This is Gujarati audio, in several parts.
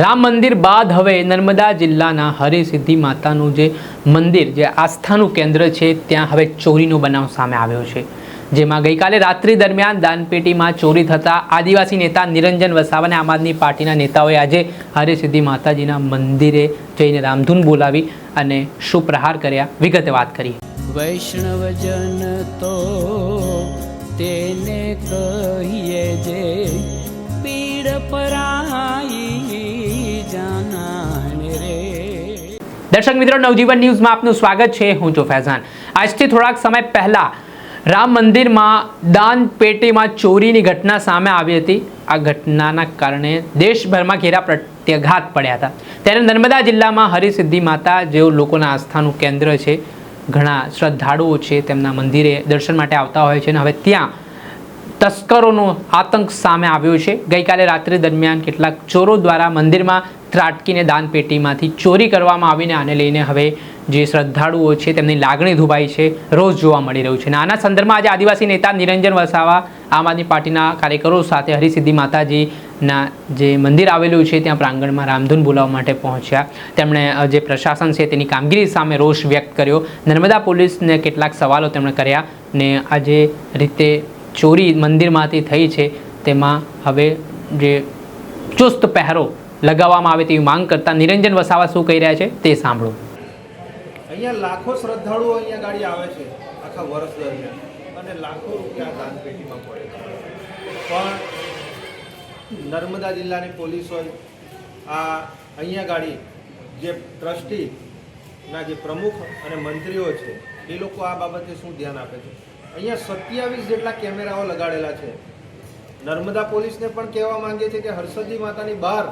રામ મંદિર બાદ હવે નર્મદા જિલ્લાના હરિસિદ્ધિ માતાનું જે મંદિર જે આસ્થાનું કેન્દ્ર છે ત્યાં હવે ચોરીનો બનાવ સામે આવ્યો છે, જેમાં ગઈકાલે રાત્રિ દરમિયાન દાનપેટીમાં ચોરી થતાં આદિવાસી નેતા નિરંજન વસાવા અને આમ આદમી પાર્ટીના નેતાઓએ આજે હરિસિદ્ધિ માતાજીના મંદિરે જઈને રામધૂન બોલાવી અને શું પ્રહાર કર્યા, વિગતે વાત કરી। વૈષ્ણવજન તો તેને કહીએ જે પીડ પરાઈ જાનાને રે। દર્શક મિત્રો, નવજીવન ન્યૂઝમાં આપનું સ્વાગત છે। હું છું ફૈઝાન। આજથી થોડાક સમય પહેલા રામ મંદિરમાં દાન પેટીમાં ચોરીની ઘટના સામે આવી હતી। આ ઘટનાના કારણે દેશભરમાં ઘેરા પ્રત્યાઘાત પડ્યા હતા। ત્યારે નર્મદા જિલ્લામાં હરિસિદ્ધિ માતા જેઓ લોકોના આસ્થાનું કેન્દ્ર છે, ઘણા શ્રદ્ધાળુઓ છે તેમના મંદિરે દર્શન માટે આવતા હોય છે અને હવે ત્યાં તસ્કરોનો આતંક સામે આવ્યો છે। ગઈકાલે રાત્રિ દરમિયાન કેટલાક ચોરો દ્વારા મંદિરમાં ત્રાટકીને દાનપેટીમાંથી ચોરી કરવામાં આવીને આને લઈને હવે જે શ્રદ્ધાળુઓ છે તેમની લાગણી દુભાઈ છે, રોજ જોવા મળી રહ્યું છે। અને આના સંદર્ભમાં આજે આદિવાસી નેતા નિરંજન વસાવા આમ આદમી પાર્ટીના કાર્યકરો સાથે હરિસિદ્ધિ માતાજીના જે મંદિર આવેલું છે ત્યાં પ્રાંગણમાં રામધૂન બોલાવવા માટે પહોંચ્યા। તેમણે જે પ્રશાસન છે તેની કામગીરી સામે રોષ વ્યક્ત કર્યો। નર્મદા પોલીસને કેટલાક સવાલો તેમણે કર્યા ને આ જે રીતે ચોરી મંદિરમાંથી થઈ છે તેમાં હવે જે ચુસ્ત પહેરો લગાવવામાં આવે તેવી માંગ કરતા નિરંજન વસાવા શું કહી રહ્યા છે તે સાંભળો। અહીંયા લાખો શ્રદ્ધાળુઓ અહીંયા ગાડી આવે છે આખા વર્ષ દરમિયાન અને લાખો રૂપિયા દાનપેટીમાં પડે છે, પણ નર્મદા જિલ્લાની પોલીસ હોય, આ અહીંયા ગાડી જે ટ્રસ્ટીના જે પ્રમુખ અને મંત્રીઓ છે એ લોકો આ બાબતે શું ધ્યાન આપે છે? અહીંયા 27 જેટલા કેમેરાઓ લગાડેલા છે। નર્મદા પોલીસને પણ કહેવા માંગે છે કે હરસિદ્ધિ માતાની બહાર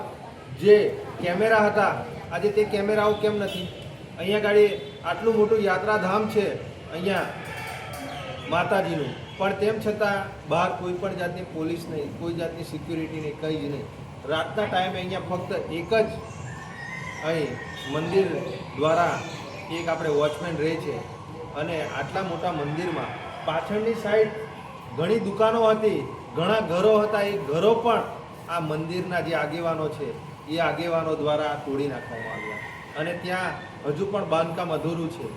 જે કેમેરા હતા આજે તે કેમેરાઓ કેમ નથી? અહીંયા ગાડી આટલું મોટું યાત્રાધામ છે અહીંયા માતાજીનું, પણ તેમ છતાં બહાર કોઈ પણ જાતની પોલીસ નહીં, કોઈ જાતની સિક્યુરિટી નહીં, કંઈ જ નહીં। રાતના ટાઈમે અહીંયા ફક્ત એક જ અહીં મંદિર દ્વારા એક આપણે વોચમેન રહે છે અને આટલા મોટા મંદિરમાં પાછળની સાઈડ ઘણી દુકાનો હતી, ઘણા ઘરો હતા, એ ઘરો પણ આ મંદિરના જે આગેવાનો છે એ આગેવાનો દ્વારા તોડી નાખવામાં આવ્યા અને ત્યાં હજુ પણ બાંધકામ અધૂરું છે।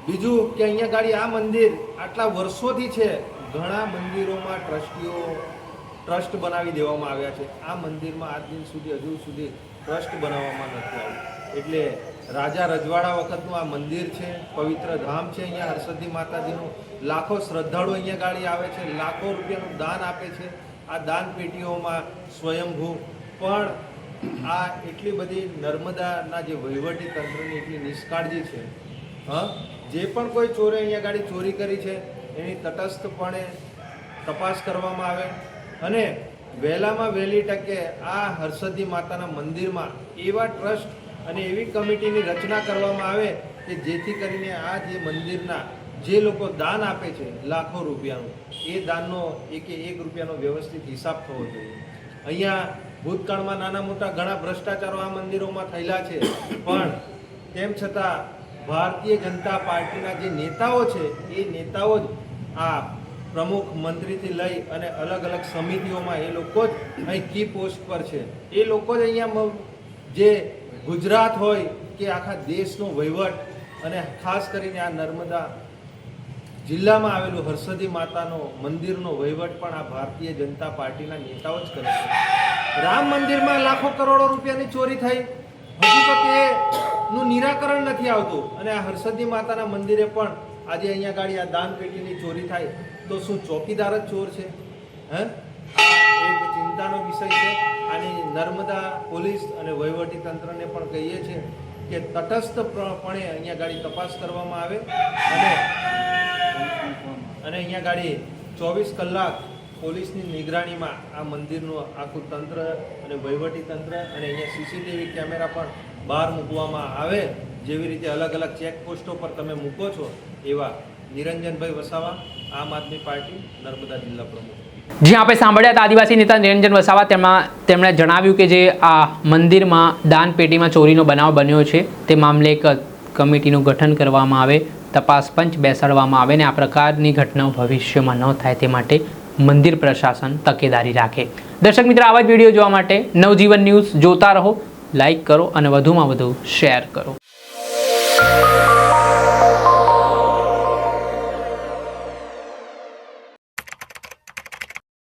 બીજું કે અહીંયા ગાડી આ મંદિર આટલા વર્ષોથી છે, ઘણા મંદિરોમાં ટ્રસ્ટ બનાવી દેવામાં આવ્યા છે, આ મંદિરમાં આજ દિન સુધી હજુ સુધી ટ્રસ્ટ બનાવવામાં નથી આવ્યું। એટલે રાજા રજવાડા વખતનું આ મંદિર છે, પવિત્ર ધામ છે અહીંયા હરસિદ્ધિ માતાજીનું। લાખો શ્રદ્ધાળુ અહીંયા ગાડી આવે છે, લાખો રૂપિયાનું દાન આપે છે આ દાન પેટીઓમાં સ્વયંભૂ। પણ આ એટલી બધી નર્મદાના જે વહીવટી તંત્રની એટલી નિષ્કાળજી છે। જે પણ કોઈ ચોરે અહીંયા ગાડી ચોરી કરી છે એની તટસ્થપણે તપાસ કરવામાં આવે અને વહેલામાં વહેલી તકે આ હરસિદ્ધિ માતાના મંદિરમાં એવા ટ્રસ્ટ અને એવી કમિટીની રચના કરવામાં આવે કે જેથી કરીને આ જે મંદિરના જે લોકો દાન આપે છે લાખો રૂપિયાનું, એ દાનનો એક રૂપિયાનો વ્યવસ્થિત હિસાબ થવો જોઈએ। અહીંયા ભૂતકાળમાં નાના મોટા ઘણા ભ્રષ્ટાચારો આ મંદિરોમાં થયેલા છે, પણ તેમ છતાં ભારતીય જનતા પાર્ટીના જે નેતાઓ છે એ નેતાઓ જ આ પ્રમુખ મંત્રીથી લઈ અને અલગ અલગ સમિતિઓમાં એ લોકો જ અહીં કી પોસ્ટ પર છે। એ લોકો જ અહીંયા જે ગુજરાત હોય કે આખા દેશનો વહીવટ અને ખાસ કરીને આ નર્મદા જિલ્લામાં આવેલું હરસિદ્ધિ માતાનો મંદિરનો વહીવટ પણ આ ભારતીય જનતા પાર્ટીના નેતાઓ જ કરે છે। રામ મંદિરમાં લાખો કરોડો રૂપિયાની ચોરી થઈ, હજુ તો તેનું નિરાકરણ નથી આવતું અને આ હરસિદ્ધિ માતાના મંદિરે પણ આજે અહીંયા ગાડી આ દાન પેટીની ચોરી થાય તો શું ચોકીદાર જ ચોર છે? એક ચિંતાનો વિષય છે। આની નર્મદા પોલીસ અને વહીવટી તંત્રને પણ કહીએ છીએ કે તટસ્થપણે અહીંયા ગાડી તપાસ કરવામાં આવે અને અહીંયા ગાડી 24 કલાક પોલીસની નિગરાણીમાં આ મંદિરનું આખું તંત્ર અને વહીવટી તંત્ર અને અહીંયા સીસીટીવી કેમેરા પણ બહાર મૂકવામાં આવે, જેવી રીતે અલગ અલગ ચેકપોસ્ટો પર તમે મૂકો છો એવા નિરંજનભાઈ વસાવા, આમ આદમી પાર્ટી નર્મદા જિલ્લા પ્રમુખ। જે આપણે સાંભળ્યા હતા આદિવાસી નેતા નિરંજન વસાવા, તેમણે જણાવ્યું કે જે આ મંદિરમાં દાન પેટીમાં ચોરીનો બનાવ બન્યો છે તે મામલે એક કમિટીનું ગઠન કરવામાં આવે, તપાસ પંચ બેસાડવામાં આવે અને આ પ્રકારની ઘટનાઓ ભવિષ્યમાં ન થાય તે માટે મંદિર પ્રશાસન તકેદારી રાખે। દર્શક મિત્રો, આવા જ વિડીયો જોવા માટે નવજીવન ન્યૂઝ જોતા રહો, લાઈક કરો અને વધુમાં વધુ શેર કરો.